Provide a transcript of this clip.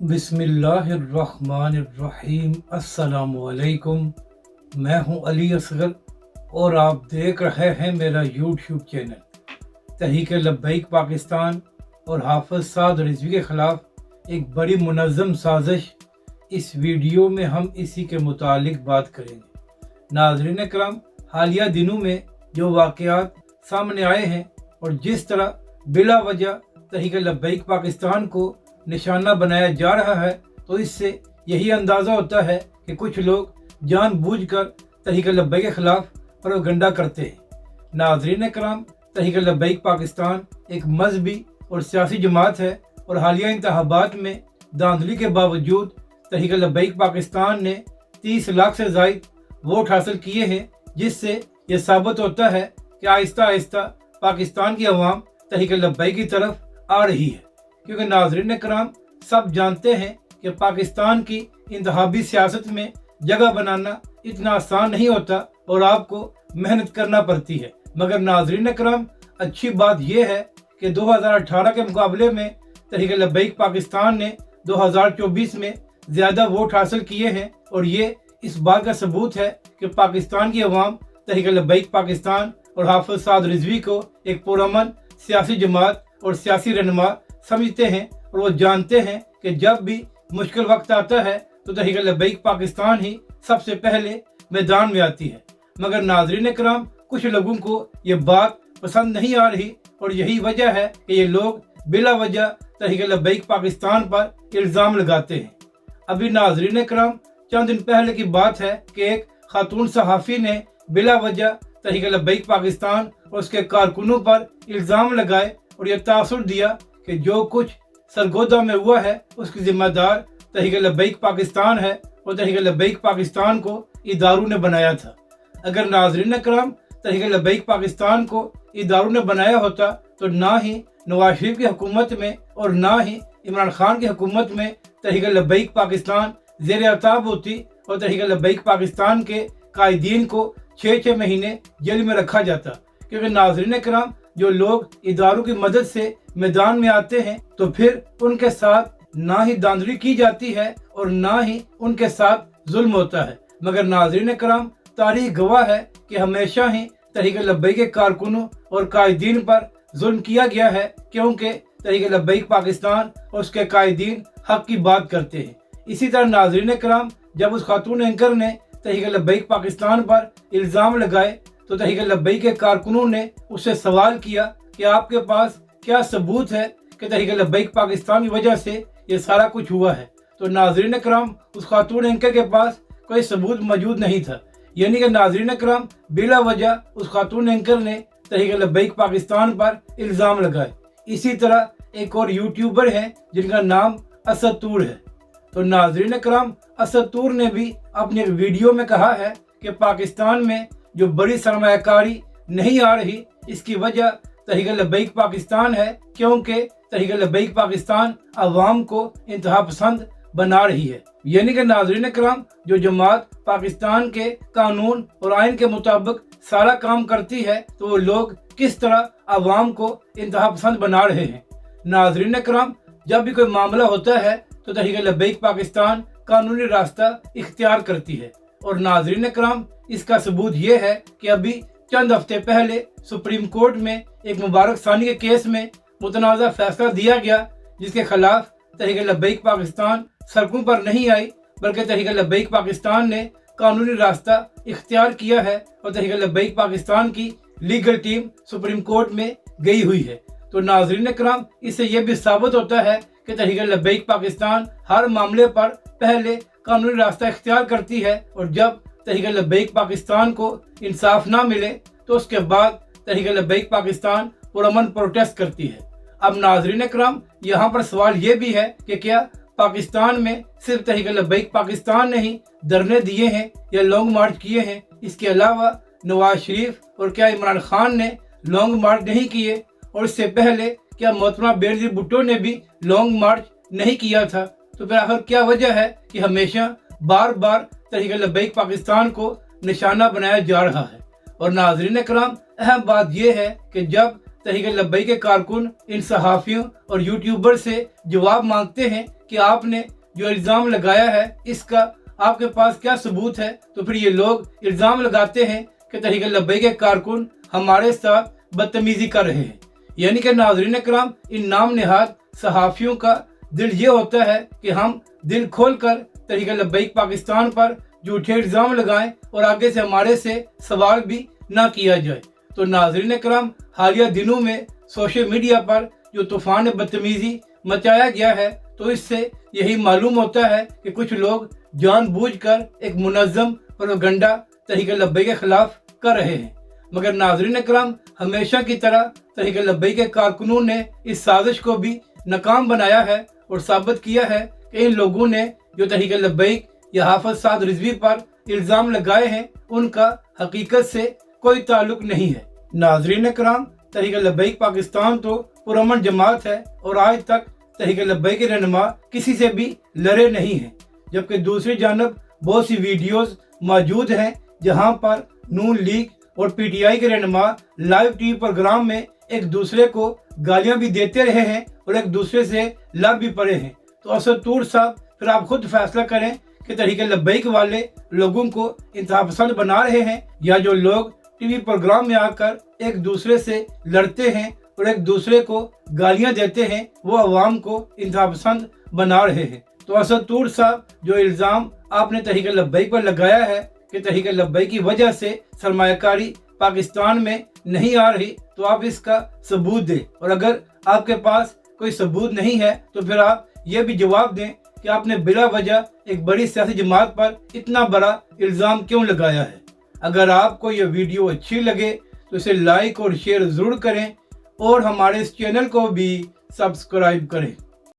बिस्मिल्लाहिर्रहमानिर्रहीम। अस्सलामुअलैकुम। मैं हूं अली असगर और आप देख रहे हैं मेरा यूट्यूब चैनल। तहरीक लब्बैक पाकिस्तान और हाफिज साद रिजवी के ख़िलाफ़ एक बड़ी मुनज़्ज़म साजिश, इस वीडियो में हम इसी के मुतालिक बात करेंगे। नाज़रीन करम, हालिया दिनों में जो वाक़यात सामने आए हैं और जिस तरह बिला वजह तहरीक लब्बैक पाकिस्तान को निशाना बनाया जा रहा है, तो इससे यही अंदाज़ा होता है कि कुछ लोग जानबूझकर तहरीक लब्बैक के ख़िलाफ़ प्रोपगंडा करते हैं। नाज़रीन कराम, तहरीक लब्बैक पाकिस्तान एक मजहबी और सियासी जमात है और हालिया इंतखाबात में धांधली के बावजूद तहरीक लब्बैक पाकिस्तान ने 30 लाख से ज़ायद वोट हासिल किए हैं, जिससे यह साबित होता है कि आहिस्ता आहिस्ता पाकिस्तान की अवाम तहरीक लब्बैक की तरफ आ रही है। क्योंकि नाज़रीन कराम, सब जानते हैं कि पाकिस्तान की इंतखाबी सियासत में जगह बनाना इतना आसान नहीं होता और आपको मेहनत करना पड़ती है। मगर नाज़रीन कराम, अच्छी बात यह है कि 2018 के मुकाबले में तहरीक लब्बैक पाकिस्तान ने 2024 में ज़्यादा वोट हासिल किए हैं और ये इस बात का सबूत है कि पाकिस्तान की अवाम तहरीक लब्बैक पाकिस्तान और हाफिज साद रिजवी को एक पुरअमन सियासी जमात और सियासी रहनुमा समझते हैं और वो जानते हैं कि जब भी मुश्किल वक्त आता है तो तहरीक लब्बैक पाकिस्तान ही सबसे पहले मैदान में आती है। मगर नाज़रीन कराम, कुछ लोगों को ये बात पसंद नहीं आ रही और यही वजह है कि ये लोग बिला वजह तहरीक लब्बैक पाकिस्तान पर इल्ज़ाम लगाते हैं। अभी नाज़रीन कराम, चंद दिन पहले की बात है कि एक खातून सहाफ़ी ने बिला वजह तहरीक लब्बैक पाकिस्तान और उसके कारकुनों पर इल्ज़ाम लगाए और यह तासुर दिया कि जो कुछ सरगोदा में हुआ है उसकी जिम्मेदार तहरीक लब्बैक पाकिस्तान है और तहरीक लब्बैक पाकिस्तान को इदारों ने बनाया था। अगर नाज़रीन कराम, तहरीक लब्बैक पाकिस्तान को इदारों ने बनाया होता तो ना ही नवाज शरीफ की हुकूमत में और ना ही इमरान खान की हुकूमत में तहरीक लब्बैक पाकिस्तान ज़ेर अताब होती और तहरीक लब्बैक पाकिस्तान के कायदीन को 6-6 महीने जेल में रखा जाता। क्योंकि नाज़रीन कराम, जो लोग इदारों की मदद से मैदान में आते हैं तो फिर उनके साथ ना ही धांधली की जाती है और ना ही उनके साथ जुल्म होता है। मगर नाज़रीन कराम, तारीख गवाह है कि हमेशा ही तहरीक लब्बैक के कारकुनों और कायदीन पर जुल्म किया गया है, क्योंकि तहरीक लब्बैक पाकिस्तान और उसके कायदीन हक की बात करते हैं। इसी तरह नाज़रीन कराम, जब उस खातून एंकर ने तहरीक लब्बैक पाकिस्तान पर इल्ज़ाम लगाए तो तहरीक लब्बैक के कारकुनों ने उससे सवाल किया कि आपके पास क्या सबूत है कि तहरीक लब्बैक पाकिस्तान की वजह से ये सारा कुछ हुआ है। तो नाज़रीन कराम, उस खातून एंकर के पास कोई सबूत मौजूद नहीं था। यानी कि नाज़रीन कराम, बिला वजह उस खातून एंकर ने तहरीक लब्बैक पाकिस्तान पर इल्ज़ाम लगाए। इसी तरह एक और यूट्यूबर है जिनका नाम असद तूर है। तो नाज़रीन कराम, असद तूर ने भी अपने वीडियो में कहा है कि पाकिस्तान में जो बड़ी सरमायाकारी नहीं आ रही, इसकी वजह तहरीक लब्बैक पाकिस्तान है, क्योंकि तहरीक लब्बैक पाकिस्तान अवाम को इंतहा पसंद बना रही है। यानी कि नाज़रीन कराम, जो जमात पाकिस्तान के कानून और आइन के मुताबिक सारा काम करती है, तो वो लोग किस तरह अवाम को इंतहा पसंद बना रहे हैं। नाज़रीन कराम, जब भी कोई मामला होता है तो तहरीक लब्बैक पाकिस्तान कानूनी रास्ता इख्तियार करती है। और नाज़रीन कराम, इसका सबूत ये है कि अभी चंद हफ्ते पहले सुप्रीम कोर्ट में एक मुबारक सानी के केस में मुतनाज़ा फैसला दिया गया, जिसके खिलाफ तहरीक लब्बैक पाकिस्तान सड़कों पर नहीं आई, बल्कि तहरीक लब्बैक पाकिस्तान ने कानूनी रास्ता इख्तियार किया है और तहरीक लब्बैक पाकिस्तान की लीगल टीम सुप्रीम कोर्ट में गई हुई है। तो नाज़रीन कराम, इससे यह भी साबित होता है कि तहरीक लब्बैक पाकिस्तान हर मामले पर पहले कानूनी रास्ता इख्तियार करती है और जब तहरीक लब्बैक पाकिस्तान को इंसाफ ना मिले तो उसके बाद तहरीक लब्बैक पाकिस्तान पुरअमन प्रोटेस्ट करती है। अब नाज़रीन कराम, यहाँ पर सवाल ये भी है कि क्या पाकिस्तान में सिर्फ तहरीक लब्बैक पाकिस्तान ने ही धरने दिए हैं या लॉन्ग मार्च किए हैं? इसके अलावा नवाज शरीफ और क्या इमरान खान ने लॉन्ग मार्च नहीं किए? और इससे पहले क्या मोहतरमा बेनज़ीर भुट्टो ने भी लॉन्ग मार्च नहीं किया था? तो फिर आखिर क्या वजह है कि हमेशा बार बार तहरीक लब्बैक पाकिस्तान को निशाना बनाया जा रहा है? और नाज़रीन कराम, अहम बात यह है कि जब तहरीक लब्बैक के कारकुन इन सहाफ़ियों और यूट्यूबर से जवाब मांगते हैं कि आपने जो इल्ज़ाम लगाया है इसका आपके पास क्या सबूत है। तो फिर ये लोग इल्ज़ाम लगाते हैं कि तहरीक लब्बैक के कारकुन हमारे साथ बदतमीज़ी कर रहे हैं। यानी कि नाज़रीन कराम, इन नाम नहाद सहाफ़ियों का दिल ये होता है कि हम दिल खोल कर तहरीक लब्बैक पाकिस्तान पर झूठे इल्ज़ाम लगाएं और आगे से हमारे से सवाल भी ना किया जाए। तो नाज़रीन कराम, हालिया दिनों में सोशल मीडिया पर जो तूफ़ान बदतमीज़ी मचाया गया है, तो इससे यही मालूम होता है कि कुछ लोग जानबूझकर एक मुनज़्ज़म प्रोपेगेंडा तहरीक लब्बैक के खिलाफ कर रहे हैं। मगर नाज़रीन कराम, हमेशा की तरह तहरीक लब्बैक के कारकुनों ने इस साजिश को भी नाकाम बनाया है और साबित किया है कि इन लोगों ने जो तहरीक लब्बैक या हाफ़िज़ साद रिज़वी पर इल्ज़ाम लगाए हैं उनका हकीकत से कोई ताल्लुक नहीं है। नाज़रीन कराम, तहरीक लब्बैक पाकिस्तान तो पुरअमन जमात है और आज तक तहरीक लब्बैक के रहनुमा किसी से भी लड़े नहीं हैं, जबकि दूसरी जानब बहुत सी वीडियोस मौजूद हैं जहां पर नून लीग और पीटीआई के रहनुमा लाइव टीवी प्रोग्राम में एक दूसरे को गालियां भी देते रहे हैं और एक दूसरे से लड़ भी पड़े हैं। तो असद तूर साहब, फिर आप खुद फैसला करें कि तहरीक लब्बैक वाले लोगों को इंतहा पसंद बना रहे हैं या जो लोग टीवी प्रोग्राम में आकर एक दूसरे से लड़ते हैं और एक दूसरे को गालियां देते हैं वो अवाम को इंतहा पसंद बना रहे हैं। तो असद तूर साहब, जो इल्ज़ाम आपने तहरीक लब्बैक पर लगाया है कि तहरीक लब्बैक की वजह से सरमायाकारी पाकिस्तान में नहीं आ रही, तो आप इसका सबूत दें। और अगर आपके पास कोई सबूत नहीं है तो फिर आप ये भी जवाब दें कि आपने बिला वजह एक बड़ी सियासी जमात पर इतना बड़ा इल्ज़ाम क्यों लगाया है। अगर आपको ये वीडियो अच्छी लगे तो इसे लाइक और शेयर ज़रूर करें और हमारे इस चैनल को भी सब्सक्राइब करें।